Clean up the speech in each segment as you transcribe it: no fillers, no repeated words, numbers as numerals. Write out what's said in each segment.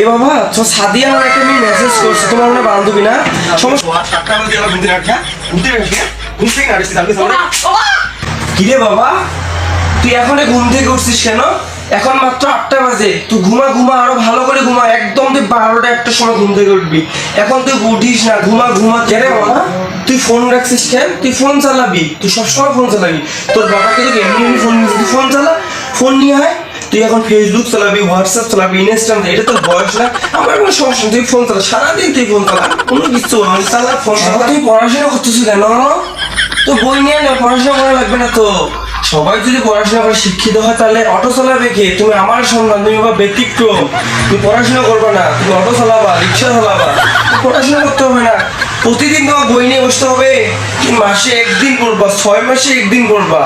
এ বাবা তো সাদিয়া আমার একটা মেসেজ করছে, তোমার মনে বান্ধবী না? কিরে বাবা তুই এখন ঘুম থেকে উঠছিস কেন? এখন মাত্র 8টা বাজে। তুই ঘুমা আরো ভালো করে ঘুমা, একদম তুই 12টা 1টার সময় ঘুম থেকে উঠবি। এখন তুই উঠিস না, ঘুমা কেন বাবা? তুই ফোন রাখছিস কেন? তুই ফোন চালাবি, তুই সবসময় ফোন চালাবি। তোর বাবাকে তোকে এমনি ফোন নিয়ে ফোন চালা, ফোন নিয়ে আয়। তুই এখন ফেসবুক চালাবি, হোয়াটসঅ্যাপ চালাবি, ইনস্টাগ্রাম, এটা তোর বয়স না। আমার কোনো সমস্যা নেই, তুই ফোন চালা, সারাদিন তুই ফোন চালা, কোনো কিছু চালা ফোন চালা। তুই পড়াশোনা করতেছিস কেন? তো বই নিয়ে না, পড়াশোনা করা লাগবে না তো। সবাই যদি পড়াশোনা করে শিক্ষিত হয় তাহলে অটো চালাবে কে? তুমি আমার সন্তান, তুমি আবার ব্যতিক্রম। তুমি পড়াশোনা করবে না, তুমি অটো চালাবা, রিক্সা চালাবা, পড়াশোনা করতে হবে না। প্রতিদিন তোমার বই নিয়ে বসতে হবে? তুমি মাসে একদিন করবা, 6 মাসে একদিন করবা।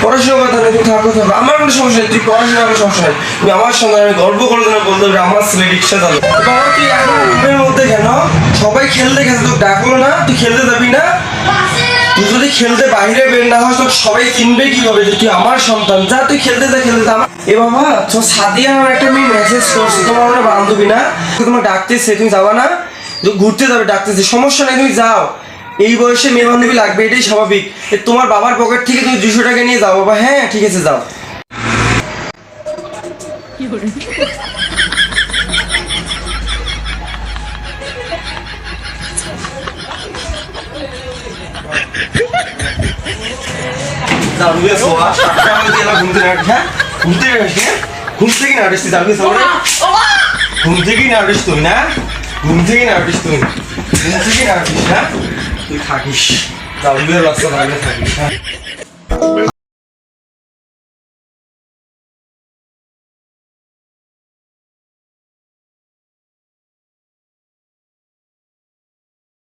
পড়াশোনা করতে হবে, তুমি থাকো। আমার কোনো সমস্যা নেই, তুই পড়াশোনা করার সমস্যা নেই। তুমি আমার সঙ্গে আমি গর্ব করে তোমার বলতে হবে আমার ছেলে রিক্সা চালাবে। বাবা তুই এখন রুমের মধ্যে কেন? সবাই খেলতে গেছে, তোকে ডাকলো না? তুই খেলতে যাবি না? তুই যদি খেলতে বাইরে বের না হয় তো সবাই চিনবে কিভাবে যে তুই আমার সন্তান? যা তুই খেলতে যা। এ বাবা তো সাদিয়া আমার একটা মেসেজ করছে, তোমার মনে বান্ধবী না? তোমার ডাকতেছে, তুমি যাবা না? ঘুরতে যাবে, ডাকতেছে, সমস্যা নেই, তুমি যাও। এই বয়সে মেয়ে বান্ধবী লাগবে, এটাই স্বাভাবিক। তোমার বাবার পকেট থেকে তুমি 200 টাকা নিয়ে যাও বাবা। হ্যাঁ ঠিক আছে, যাও। ঘুম থেকে না উঠিস তুই না? তুই থাকিস, থাকিস।